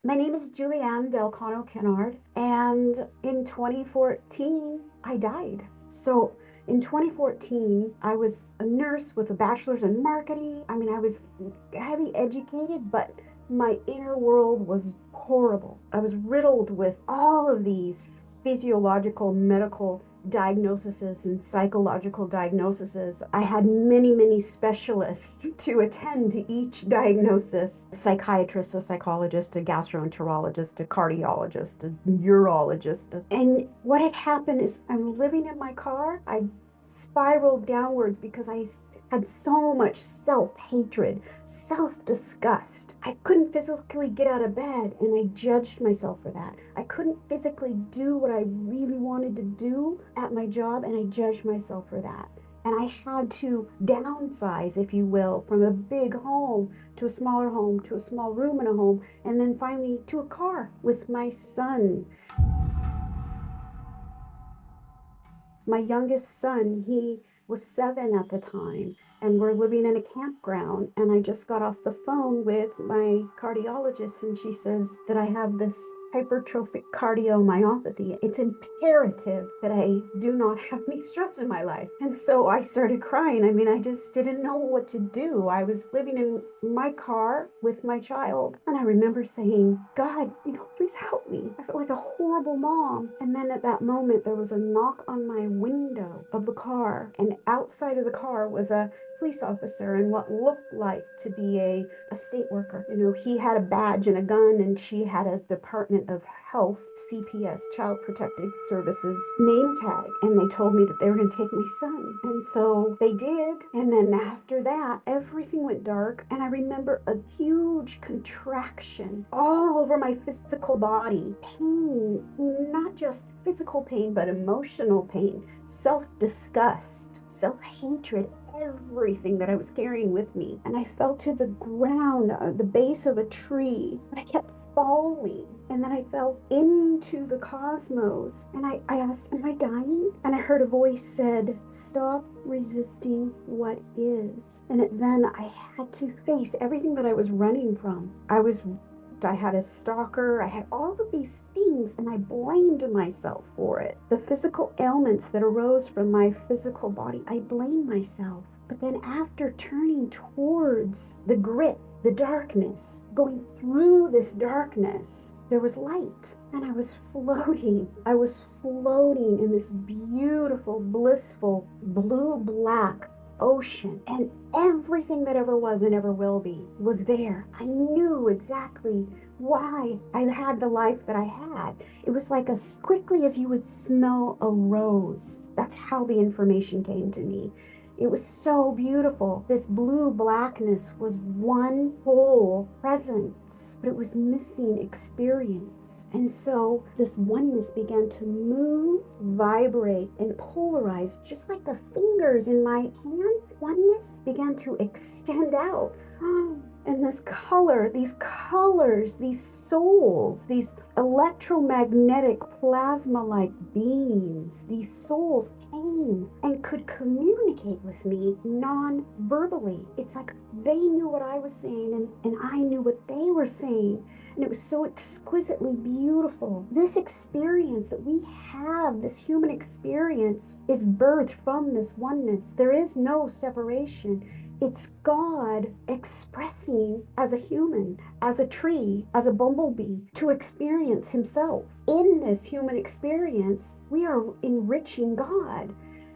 My name is Julian Delano Kenard, and in 2014, I died. So in 2014, I was a nurse with a bachelor's in marketing. I mean, I was highly educated, but my inner world was horrible. I was riddled with all of these physiological, medical diagnoses and psychological diagnoses. I had many specialists to attend to each diagnosis: a psychiatrist, a psychologist, a gastroenterologist, a cardiologist, a neurologist. And what had happened is I'm living in my car. I spiraled downwards because I had so much self-hatred, self-disgust. I couldn't physically get out of bed, and I judged myself for that. I couldn't physically do what I really wanted to do at my job, and I judged myself for that. And I had to downsize, if you will, from a big home to a smaller home to a small room in a home, and then finally to a car with my son. My youngest son, he was 7 at the time, and we're living in a campground. And I just got off the phone with my cardiologist, and she says that I have this hypertrophic cardiomyopathy. It's imperative that I do not have any stress in my life. And so I started crying. I mean, I just didn't know what to do. I was living in my car with my child, and I remember saying, God, please help me. I felt like a horrible mom. And then at that moment, there was a knock on my window of the car, and outside of the car was a police officer and what looked like to be a state worker. He had a badge and a gun, and she had a Department of Health, CPS, Child Protective Services name tag. And they told me that they were going to take my son. And so they did. And then after that, everything went dark. And I remember a huge contraction all over my physical body. Pain, not just physical pain, but emotional pain, self-disgust, self-hatred, everything that I was carrying with me. And I fell to the ground, the base of a tree, but I kept falling. And then I fell into the cosmos. And I asked, am I dying? And I heard a voice said, stop resisting what is. And then I had to face everything that I was running from. I had a stalker, I had all of these things, and I blamed myself for it. The physical ailments that arose from my physical body, I blamed myself. But then after turning towards the grit, the darkness, going through this darkness, there was light. And I was floating. I was floating in this beautiful, blissful, blue-black ocean, and everything that ever was and ever will be was there. I knew exactly why I had the life that I had. It was like as quickly as you would smell a rose. That's how the information came to me. It was so beautiful. This blue blackness was one whole presence, but it was missing experience. And so this oneness began to move, vibrate, and polarize, just like the fingers in my hand. Oneness began to extend out. And this color, these colors, these souls, these electromagnetic plasma-like beings, these souls came and could communicate with me non-verbally. It's like they knew what I was saying, and I knew what they were saying. And it was so exquisitely beautiful. This experience that we have, this human experience, is birthed from this oneness. There is no separation. It's God expressing as a human, as a tree, as a bumblebee, to experience himself. In this human experience, we are enriching God.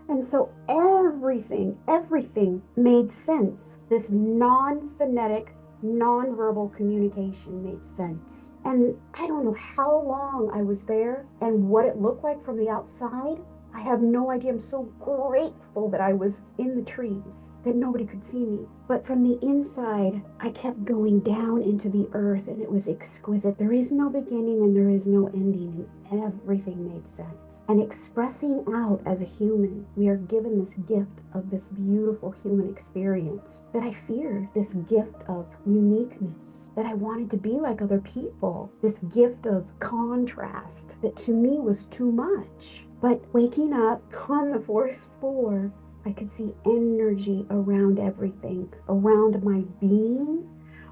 And so everything made sense. This non-phonetic, non-verbal communication made sense. And I don't know how long I was there and what it looked like from the outside. I have no idea. I'm so grateful that I was in the trees, that nobody could see me. But from the inside, I kept going down into the earth, and it was exquisite. There is no beginning and there is no ending, and everything made sense. And expressing out as a human, we are given this gift of this beautiful human experience that I feared, this gift of uniqueness, that I wanted to be like other people, this gift of contrast that to me was too much. But waking up on the 4th floor, I could see energy around everything, around my being,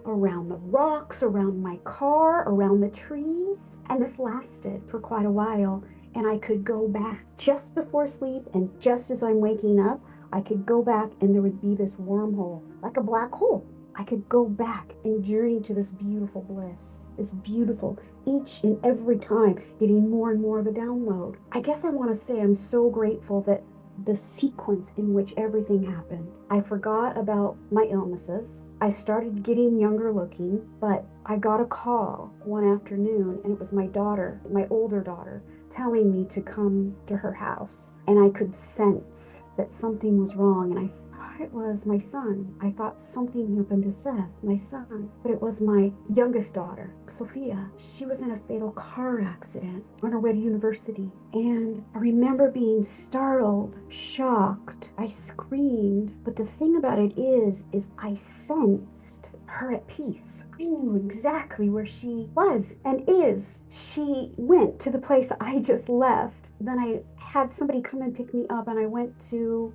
around the rocks, around my car, around the trees. And this lasted for quite a while. And I could go back just before sleep, and just as I'm waking up, I could go back and there would be this wormhole, like a black hole. I could go back and journey to this beautiful bliss, this beautiful, each and every time getting more and more of a download. I guess I want to say I'm so grateful that the sequence in which everything happened. I forgot about my illnesses. I started getting younger looking, but I got a call one afternoon, and it was my daughter, my older daughter, telling me to come to her house. And I could sense that something was wrong, and I thought it was my son. I thought something happened to Seth, my son, but it was my youngest daughter, Sophia. She was in a fatal car accident on her way to university. And I remember being startled, shocked. I screamed, but the thing about it is I sensed her at peace. I knew exactly where she was and is. She went to the place I just left. Then I had somebody come and pick me up, and I went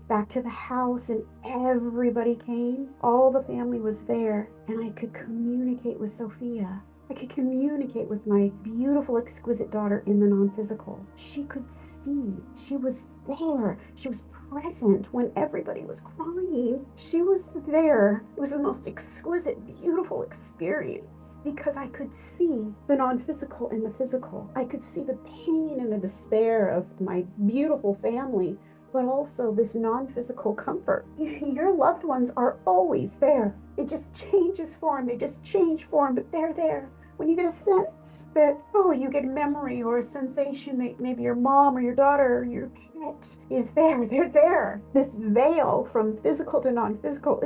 back to the house, and everybody came. All the family was there, and I could communicate with Sophia. I could communicate with my beautiful, exquisite daughter in the non-physical. She could see. She was there. She was present when everybody was crying. She was there. It was the most exquisite, beautiful experience, because I could see the non-physical and the physical. I could see the pain and the despair of my beautiful family, but also this non-physical comfort. Your loved ones are always there. It just changes form. They just change form, but they're there. When you get a sense that, you get a memory or a sensation that maybe your mom or your daughter or your pet is there, they're there. This veil from physical to non-physical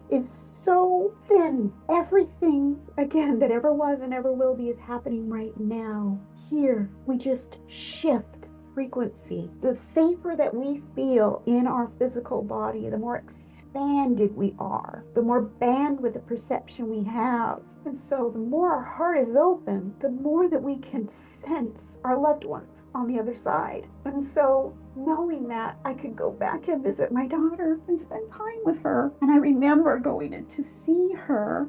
is so thin. Everything, again, that ever was and ever will be is happening right now. Here, we just shift frequency. The safer that we feel in our physical body, the more expanded we are, the more bandwidth of perception we have. And so the more our heart is open, the more that we can sense our loved ones on the other side. And so knowing that, I could go back and visit my daughter and spend time with her. And I remember going in to see her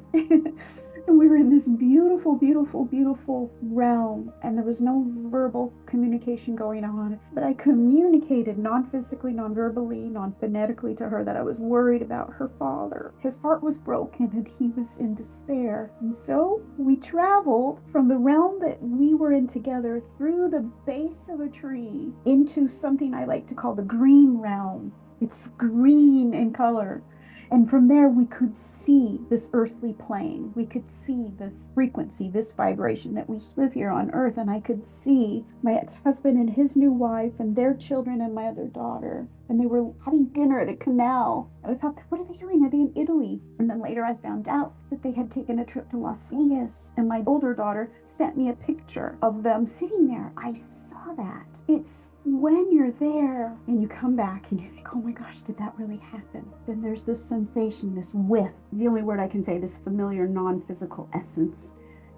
and we were in this beautiful, beautiful, beautiful realm, and there was no verbal communication going on, but I communicated non-physically, non-verbally, non-phonetically to her that I was worried about her father. His heart was broken and he was in despair. And so we traveled from the realm that we were in together through the base of a tree into something I like to call the green realm. It's green in color. And from there, we could see this earthly plane. We could see this frequency, this vibration that we live here on earth. And I could see my ex-husband and his new wife and their children and my other daughter. And they were having dinner at a canal. And I thought, what are they doing? Are they in Italy? And then later I found out that they had taken a trip to Las Vegas. And my older daughter sent me a picture of them sitting there. I saw that. It's when you're there and you come back and you think, oh my gosh, did that really happen? Then there's this sensation, this whiff, the only word I can say, this familiar non-physical essence.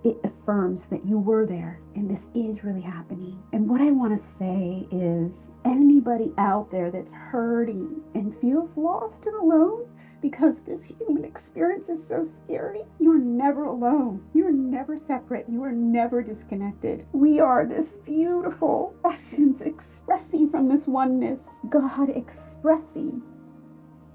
It affirms that you were there and this is really happening. And what I want to say is, anybody out there that's hurting and feels lost and alone, because this human experience is so scary, you're never alone. You're never separate. You are never disconnected. We are this beautiful essence expressing from this oneness. God expressing,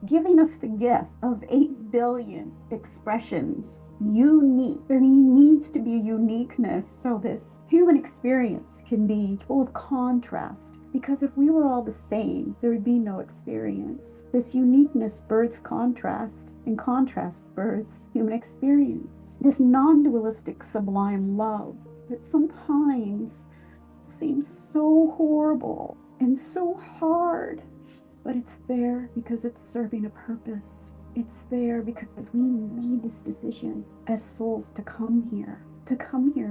giving us the gift of 8 billion expressions. Unique. There needs to be a uniqueness so this human experience can be full of contrast. Because if we were all the same, there would be no experience. This uniqueness births contrast, and contrast births human experience. This non-dualistic sublime love that sometimes seems so horrible and so hard, but it's there because it's serving a purpose. It's there because we made this decision as souls to come here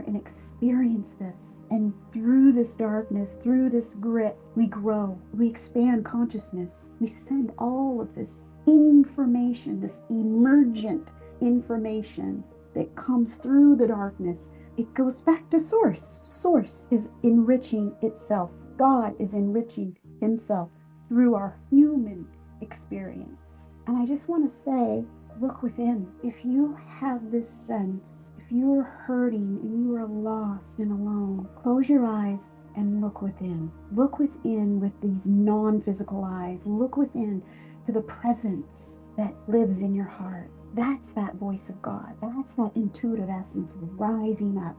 and experience this. And through this darkness, through this grit, we grow, we expand consciousness. We send all of this information, this emergent information that comes through the darkness. It goes back to source. Source is enriching itself. God is enriching himself through our human experience. And I just want to say Look within. If you have this sense, if you are hurting and you are lost and alone, close your eyes and look within. Look within with these non-physical eyes. Look within to the presence that lives in your heart. That's that voice of God. That's that intuitive essence rising up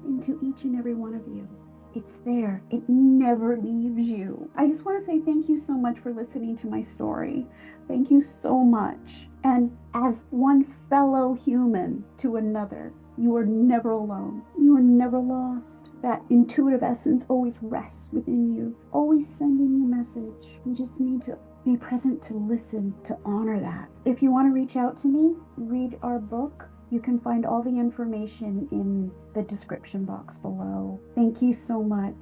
into each and every one of you. It's there. It never leaves you. I just want to say thank you so much for listening to my story. Thank you so much. And as one fellow human to another, you are never alone. You are never lost. That intuitive essence always rests within you, always sending you a message. We just need to be present to listen, to honor that. If you want to reach out to me, read our book. You can find all the information in the description box below. Thank you so much.